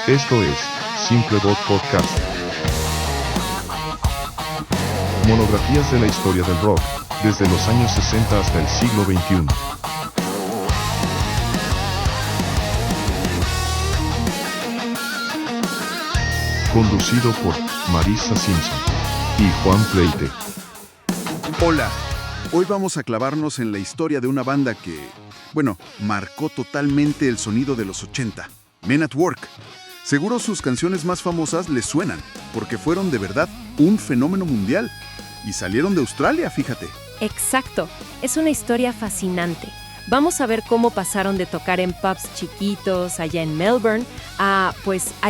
Esto es Simple Podcast. Monografías de la historia del rock, desde los años 60 hasta el siglo XXI. Conducido por Marissa Simpson y Juan Pleite. Hola, hoy vamos a clavarnos en la historia de una banda que, marcó totalmente el sonido de los 80, Men at Work. Seguro sus canciones más famosas les suenan, porque fueron de verdad un fenómeno mundial. Y salieron de Australia, fíjate. Exacto, es una historia fascinante. Vamos a ver cómo pasaron de tocar en pubs chiquitos allá en Melbourne a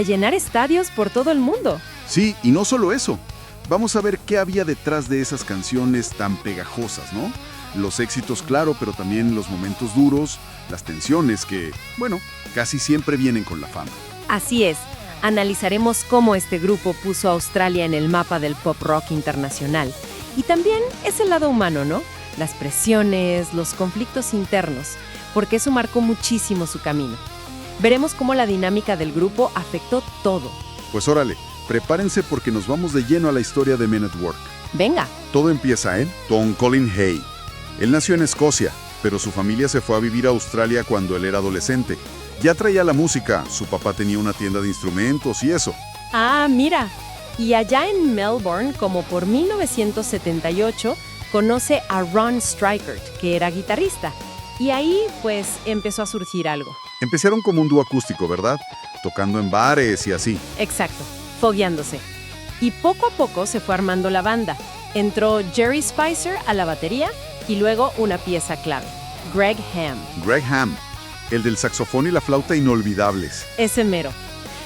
llenar estadios por todo el mundo. Sí, y no solo eso. Vamos a ver qué había detrás de esas canciones tan pegajosas, ¿no? Los éxitos, claro, pero también los momentos duros, las tensiones que, casi siempre vienen con la fama. Así es, analizaremos cómo este grupo puso a Australia en el mapa del pop rock internacional. Y también es el lado humano, ¿no? Las presiones, los conflictos internos, porque eso marcó muchísimo su camino. Veremos cómo la dinámica del grupo afectó todo. Pues órale, prepárense porque nos vamos de lleno a la historia de Men at Work. Venga. Todo empieza con Colin Hay. Él nació en Escocia, pero su familia se fue a vivir a Australia cuando él era adolescente. Ya traía la música, su papá tenía una tienda de instrumentos y eso. Ah, mira. Y allá en Melbourne, como por 1978, conoce a Ron Strykert, que era guitarrista. Y ahí, empezó a surgir algo. Empezaron como un dúo acústico, ¿verdad? Tocando en bares y así. Exacto, fogueándose. Y poco a poco se fue armando la banda. Entró Jerry Spicer a la batería y luego una pieza clave, Greg Ham. Greg Ham, el del saxofón y la flauta inolvidables. Ese mero.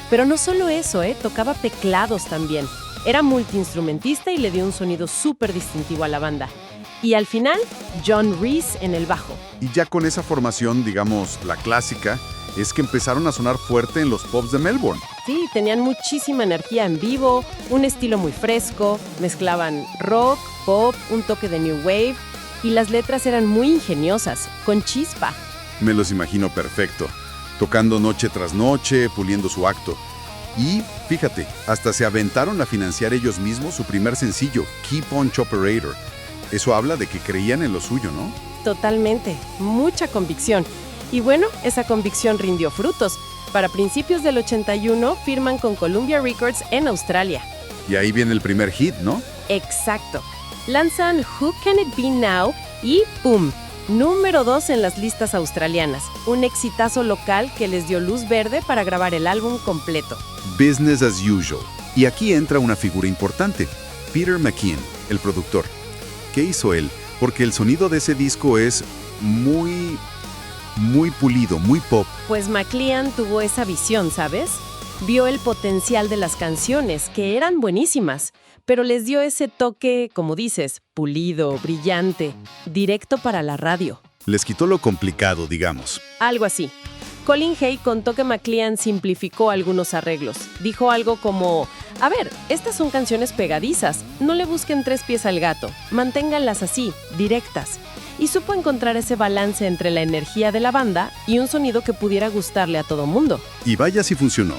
Pero no solo eso, tocaba teclados también. Era multiinstrumentista y le dio un sonido súper distintivo a la banda. Y al final, John Reese en el bajo. Y ya con esa formación, digamos, la clásica, es que empezaron a sonar fuerte en los pubs de Melbourne. Sí, tenían muchísima energía en vivo, un estilo muy fresco, mezclaban rock, pop, un toque de new wave, y las letras eran muy ingeniosas, con chispa. Me los imagino perfecto, tocando noche tras noche, puliendo su acto. Y, fíjate, hasta se aventaron a financiar ellos mismos su primer sencillo, Keep On Choperator. Eso habla de que creían en lo suyo, ¿no? Totalmente, mucha convicción. Y esa convicción rindió frutos. Para principios del 81 firman con Columbia Records en Australia. Y ahí viene el primer hit, ¿no? Exacto. Lanzan Who Can It Be Now y ¡pum! Número 2 en las listas australianas. Un exitazo local que les dio luz verde para grabar el álbum completo. Business as usual. Y aquí entra una figura importante, Peter McKean, el productor. ¿Qué hizo él? Porque el sonido de ese disco es muy pulido, muy pop. Pues McLean tuvo esa visión, ¿sabes? Vio el potencial de las canciones, que eran buenísimas, pero les dio ese toque, como dices, pulido, brillante, directo para la radio. Les quitó lo complicado, digamos. Algo así. Colin Hay contó que McLean simplificó algunos arreglos. Dijo algo como, estas son canciones pegadizas, no le busquen tres pies al gato, manténganlas así, directas. Y supo encontrar ese balance entre la energía de la banda y un sonido que pudiera gustarle a todo mundo. Y vaya si funcionó.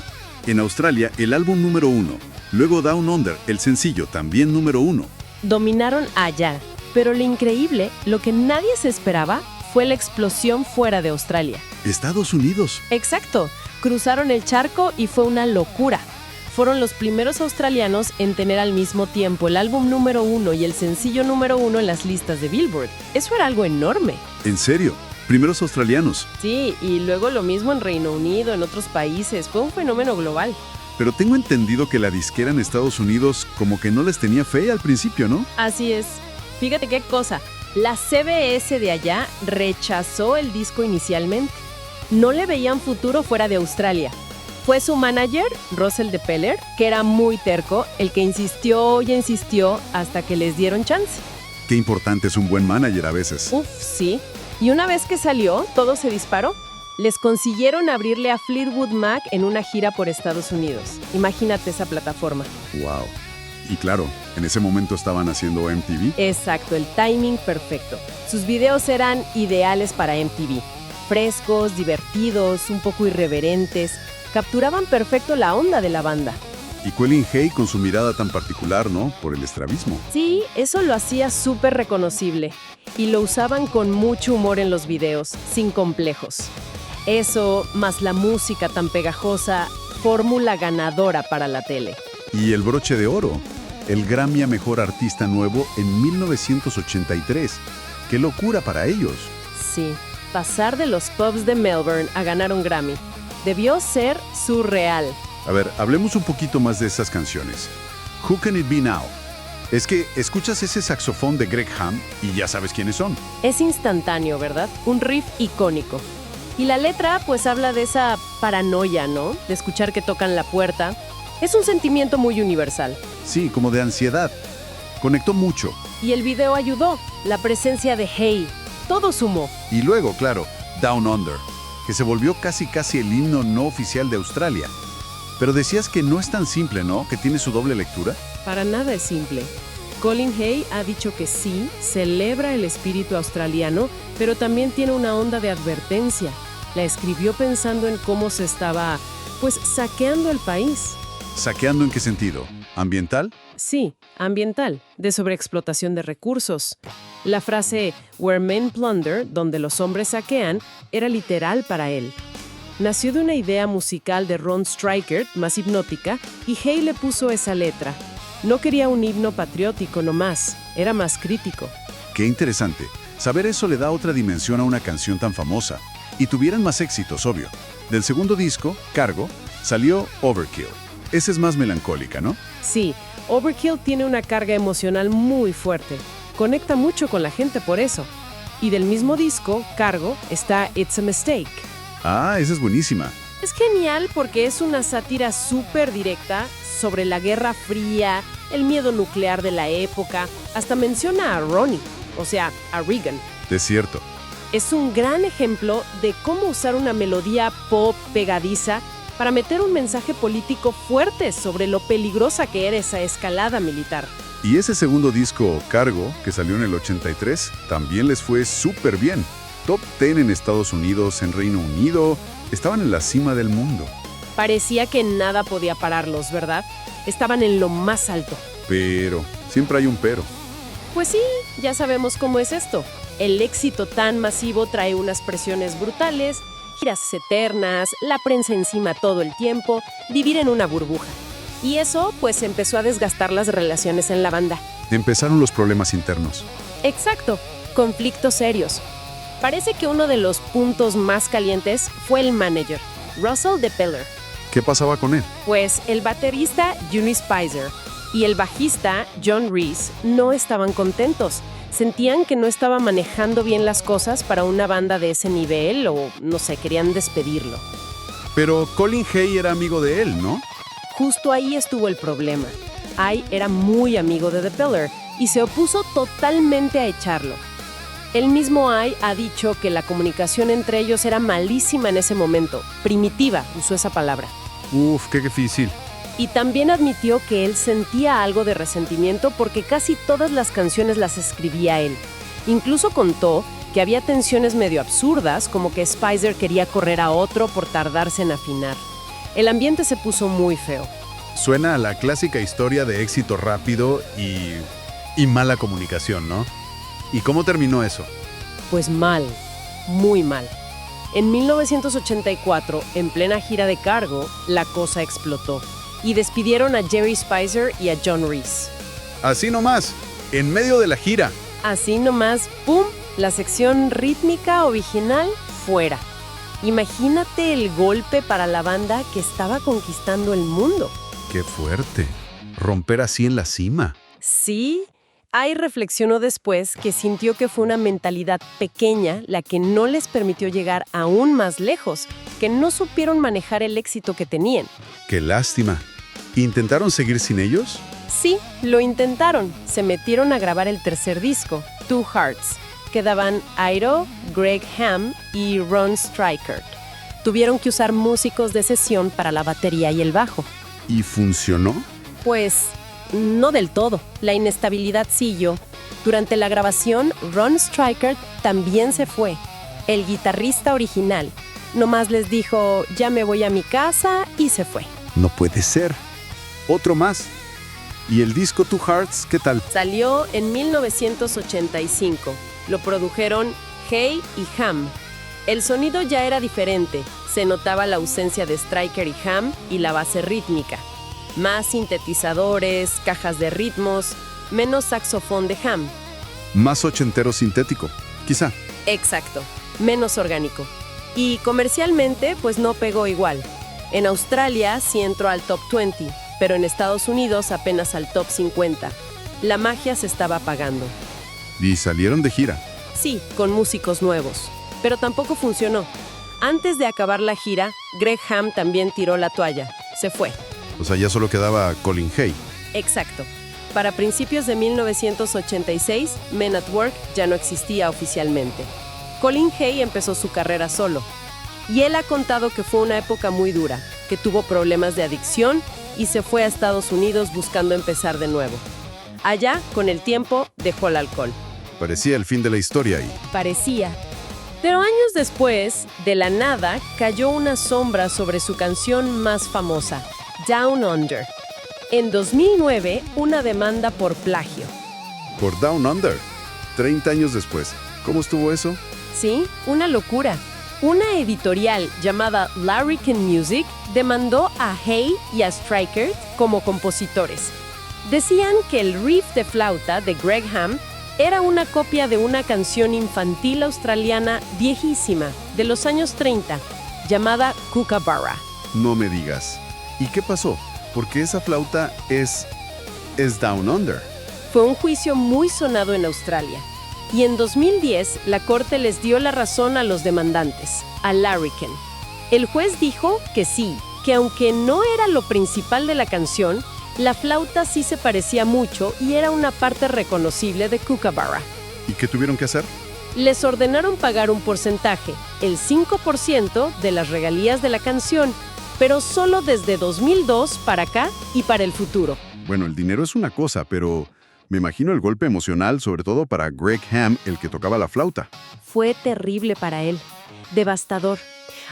En Australia, el álbum número 1, luego Down Under, el sencillo, también número 1. Dominaron allá, pero lo increíble, lo que nadie se esperaba, fue la explosión fuera de Australia. Estados Unidos. Exacto, cruzaron el charco y fue una locura. Fueron los primeros australianos en tener al mismo tiempo el álbum número 1 y el sencillo número 1 en las listas de Billboard. Eso era algo enorme. ¿En serio? Primeros australianos. Sí, y luego lo mismo en Reino Unido, en otros países. Fue un fenómeno global. Pero tengo entendido que la disquera en Estados Unidos como que no les tenía fe al principio, ¿no? Así es. Fíjate qué cosa. La CBS de allá rechazó el disco inicialmente. No le veían futuro fuera de Australia. Fue su manager, Russell de Peller, que era muy terco, el que insistió y insistió hasta que les dieron chance. Qué importante es un buen manager a veces. Uf, sí. Y una vez que salió, todo se disparó. Les consiguieron abrirle a Fleetwood Mac en una gira por Estados Unidos. Imagínate esa plataforma. Wow. Y claro, en ese momento estaban haciendo MTV. Exacto, el timing perfecto. Sus videos eran ideales para MTV. Frescos, divertidos, un poco irreverentes, capturaban perfecto la onda de la banda. Y Colin Hay con su mirada tan particular, ¿no? Por el estrabismo. Sí, eso lo hacía súper reconocible. Y lo usaban con mucho humor en los videos, sin complejos. Eso, más la música tan pegajosa, fórmula ganadora para la tele. Y el broche de oro, el Grammy a Mejor Artista Nuevo en 1983. ¡Qué locura para ellos! Sí, pasar de los pubs de Melbourne a ganar un Grammy debió ser surreal. A ver, hablemos un poquito más de esas canciones. Who Can It Be Now? Es que escuchas ese saxofón de Greg Ham y ya sabes quiénes son. Es instantáneo, ¿verdad? Un riff icónico. Y la letra, pues habla de esa paranoia, ¿no? De escuchar que tocan la puerta. Es un sentimiento muy universal. Sí, como de ansiedad. Conectó mucho. Y el video ayudó. La presencia de Hey. Todo sumó. Y luego, claro, Down Under, que se volvió casi el himno no oficial de Australia. Pero decías que no es tan simple, ¿no? Que tiene su doble lectura. Para nada es simple. Colin Hay ha dicho que sí, celebra el espíritu australiano, pero también tiene una onda de advertencia. La escribió pensando en cómo se estaba, pues, saqueando el país. ¿Saqueando en qué sentido? ¿Ambiental? Sí, ambiental, de sobreexplotación de recursos. La frase "where men plunder", donde los hombres saquean, era literal para él. Nació de una idea musical de Ron Stryker, más hipnótica, y Hay le puso esa letra. No quería un himno patriótico nomás, era más crítico. Qué interesante. Saber eso le da otra dimensión a una canción tan famosa. Y tuvieran más éxitos, obvio. Del segundo disco, Cargo, salió Overkill. Esa es más melancólica, ¿no? Sí, Overkill tiene una carga emocional muy fuerte. Conecta mucho con la gente por eso. Y del mismo disco, Cargo, está It's a Mistake. Ah, esa es buenísima. Es genial porque es una sátira súper directa sobre la Guerra Fría, el miedo nuclear de la época, hasta menciona a Ronnie, o sea, a Reagan. Es cierto. Es un gran ejemplo de cómo usar una melodía pop pegadiza para meter un mensaje político fuerte sobre lo peligrosa que era esa escalada militar. Y ese segundo disco, Cargo, que salió en el 83, también les fue súper bien. Top 10 en Estados Unidos, en Reino Unido, estaban en la cima del mundo. Parecía que nada podía pararlos, ¿verdad? Estaban en lo más alto. Pero, siempre hay un pero. Pues sí, ya sabemos cómo es esto. El éxito tan masivo trae unas presiones brutales, giras eternas, la prensa encima todo el tiempo, vivir en una burbuja. Y eso, pues, empezó a desgastar las relaciones en la banda. Empezaron los problemas internos. Exacto, conflictos serios. Parece que uno de los puntos más calientes fue el manager, Russell DePellar. ¿Qué pasaba con él? Pues el baterista Juni Spicer y el bajista John Reese no estaban contentos. Sentían que no estaba manejando bien las cosas para una banda de ese nivel o, no sé, querían despedirlo. Pero Colin Hay era amigo de él, ¿no? Justo ahí estuvo el problema. Hay era muy amigo de DePellar y se opuso totalmente a echarlo. El mismo Hay ha dicho que la comunicación entre ellos era malísima en ese momento, primitiva, usó esa palabra. Uf, qué difícil. Y también admitió que él sentía algo de resentimiento porque casi todas las canciones las escribía él. Incluso contó que había tensiones medio absurdas, como que Spicer quería correr a otro por tardarse en afinar. El ambiente se puso muy feo. Suena a la clásica historia de éxito rápido y mala comunicación, ¿no? ¿Y cómo terminó eso? Pues mal, muy mal. En 1984, en plena gira de Cargo, la cosa explotó y despidieron a Jerry Spicer y a John Reese. Así nomás, en medio de la gira. Así nomás, ¡pum!, la sección rítmica original fuera. Imagínate el golpe para la banda que estaba conquistando el mundo. ¡Qué fuerte! Romper así en la cima. Sí. Hay reflexionó después que sintió que fue una mentalidad pequeña la que no les permitió llegar aún más lejos, que no supieron manejar el éxito que tenían. ¡Qué lástima! ¿Intentaron seguir sin ellos? Sí, lo intentaron. Se metieron a grabar el tercer disco, Two Hearts. Quedaban Ido, Greg Ham y Ron Stryker. Tuvieron que usar músicos de sesión para la batería y el bajo. ¿Y funcionó? Pues no del todo. La inestabilidad siguió. Durante la grabación, Ron Stryker también se fue. El guitarrista original nomás les dijo, ya me voy a mi casa, y se fue. No puede ser. Otro más. ¿Y el disco Two Hearts, qué tal? Salió en 1985. Lo produjeron Hay y Ham. El sonido ya era diferente. Se notaba la ausencia de Stryker y Ham y la base rítmica. Más sintetizadores, cajas de ritmos, menos saxofón de Ham. Más ochentero sintético, quizá. Exacto, menos orgánico. Y comercialmente, pues no pegó igual. En Australia sí entró al top 20, pero en Estados Unidos apenas al top 50. La magia se estaba apagando. Y salieron de gira. Sí, con músicos nuevos. Pero tampoco funcionó. Antes de acabar la gira, Greg Ham también tiró la toalla. Se fue. O sea, ya solo quedaba Colin Hay. Exacto. Para principios de 1986, Men at Work ya no existía oficialmente. Colin Hay empezó su carrera solo. Y él ha contado que fue una época muy dura, que tuvo problemas de adicción y se fue a Estados Unidos buscando empezar de nuevo. Allá, con el tiempo, dejó el alcohol. Parecía el fin de la historia ahí. Parecía. Pero años después, de la nada, cayó una sombra sobre su canción más famosa, Down Under. En 2009, una demanda por plagio. Por Down Under. 30 años después. ¿Cómo estuvo eso? Sí, una locura. Una editorial llamada Larrikin Music demandó a Hay y a Stryker como compositores. Decían que el riff de flauta de Greg Ham era una copia de una canción infantil australiana viejísima, de los años 30, llamada Kookaburra. No me digas. ¿Y qué pasó? Porque esa flauta es Down Under. Fue un juicio muy sonado en Australia. Y en 2010, la corte les dio la razón a los demandantes, a Larrikin. El juez dijo que sí, que aunque no era lo principal de la canción, la flauta sí se parecía mucho y era una parte reconocible de Kookaburra. ¿Y qué tuvieron que hacer? Les ordenaron pagar un porcentaje, el 5% de las regalías de la canción, pero solo desde 2002 para acá y para el futuro. Bueno, el dinero es una cosa, pero me imagino el golpe emocional, sobre todo para Greg Ham, el que tocaba la flauta. Fue terrible para él, devastador.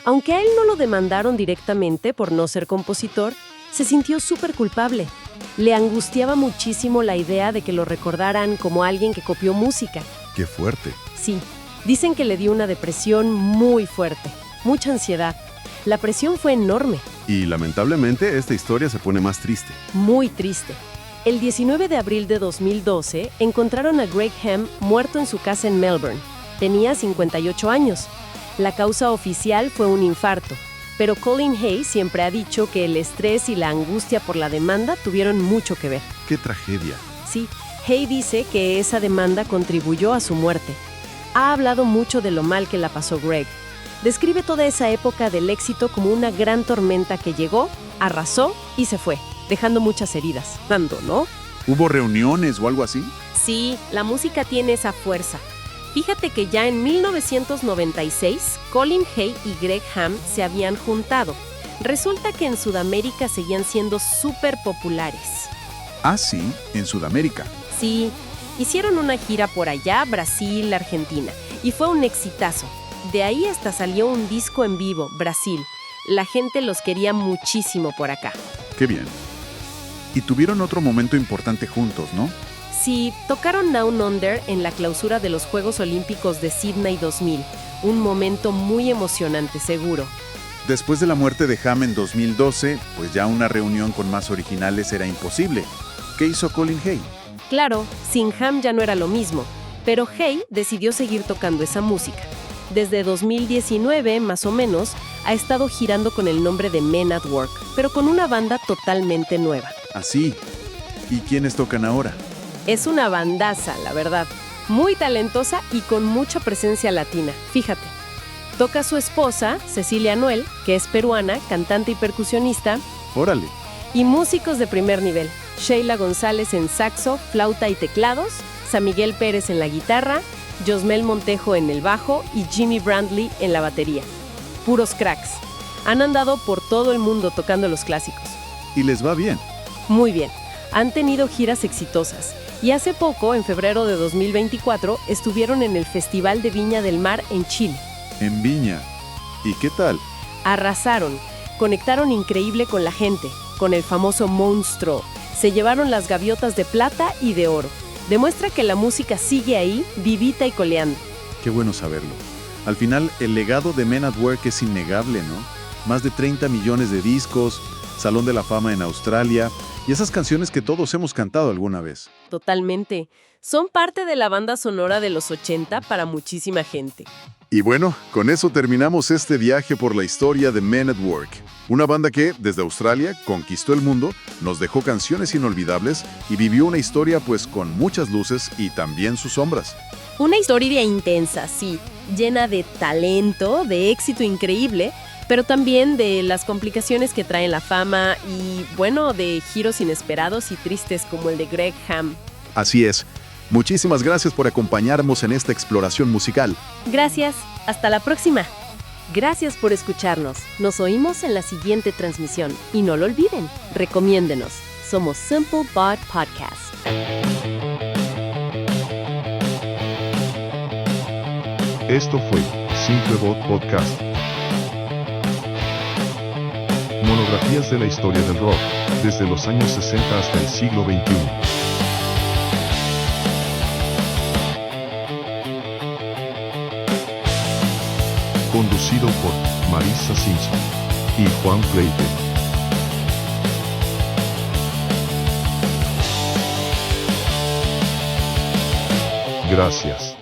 Aunque a él no lo demandaron directamente por no ser compositor, se sintió súper culpable. Le angustiaba muchísimo la idea de que lo recordaran como alguien que copió música. ¡Qué fuerte! Sí, dicen que le dio una depresión muy fuerte, mucha ansiedad. La presión fue enorme. Y lamentablemente esta historia se pone más triste. Muy triste. El 19 de abril de 2012 encontraron a Greg Ham muerto en su casa en Melbourne. Tenía 58 años. La causa oficial fue un infarto. Pero Colin Hay siempre ha dicho que el estrés y la angustia por la demanda tuvieron mucho que ver. ¡Qué tragedia! Sí, Hay dice que esa demanda contribuyó a su muerte. Ha hablado mucho de lo mal que la pasó Greg. Describe toda esa época del éxito como una gran tormenta que llegó, arrasó y se fue, dejando muchas heridas. Dando, ¿no? ¿Hubo reuniones o algo así? Sí, la música tiene esa fuerza. Fíjate que ya en 1996, Colin Hay y Greg Ham se habían juntado. Resulta que en Sudamérica seguían siendo súper populares. Ah, sí, en Sudamérica. Sí, hicieron una gira por allá, Brasil, Argentina, y fue un exitazo. De ahí hasta salió un disco en vivo, Brasil. La gente los quería muchísimo por acá. ¡Qué bien! Y tuvieron otro momento importante juntos, ¿no? Sí, tocaron Down Under en la clausura de los Juegos Olímpicos de Sydney 2000. Un momento muy emocionante, seguro. Después de la muerte de Ham en 2012, pues ya una reunión con más originales era imposible. ¿Qué hizo Colin Hay? Claro, sin Ham ya no era lo mismo, pero Hay decidió seguir tocando esa música. Desde 2019, más o menos, ha estado girando con el nombre de Men at Work, pero con una banda totalmente nueva. Así. ¿Y quiénes tocan ahora? Es una bandaza, la verdad. Muy talentosa y con mucha presencia latina. Fíjate. Toca su esposa, Cecilia Noel, que es peruana, cantante y percusionista. ¡Órale! Y músicos de primer nivel. Sheila González en saxo, flauta y teclados, San Miguel Pérez en la guitarra, Josmel Montejo en el bajo y Jimmy Brandley en la batería. Puros cracks. Han andado por todo el mundo tocando los clásicos. Y les va bien. Muy bien. Han tenido giras exitosas y hace poco, en febrero de 2024, estuvieron en el Festival de Viña del Mar en Chile. En Viña. ¿Y qué tal? Arrasaron, conectaron increíble con la gente, con el famoso monstruo. Se llevaron las gaviotas de plata y de oro. Demuestra que la música sigue ahí, vivita y coleando. Qué bueno saberlo. Al final, el legado de Men at Work es innegable, ¿no? Más de 30 millones de discos, Salón de la Fama en Australia, y esas canciones que todos hemos cantado alguna vez. Totalmente. Son parte de la banda sonora de los 80 para muchísima gente. Y bueno, con eso terminamos este viaje por la historia de Men at Work. Una banda que, desde Australia, conquistó el mundo, nos dejó canciones inolvidables y vivió una historia pues con muchas luces y también sus sombras. Una historia intensa, sí, llena de talento, de éxito increíble, pero también de las complicaciones que traen la fama y, bueno, de giros inesperados y tristes como el de Greg Ham. Así es. Muchísimas gracias por acompañarnos en esta exploración musical. Gracias, hasta la próxima. Gracias por escucharnos. Nos oímos en la siguiente transmisión. Y no lo olviden, recomiéndenos. Somos Simple Bot Podcast. Esto fue Simple Bot Podcast. Monografías de la historia del rock, desde los años 60 hasta el siglo XXI. Conducido por Marisa Simpson y Juan Freite. Gracias.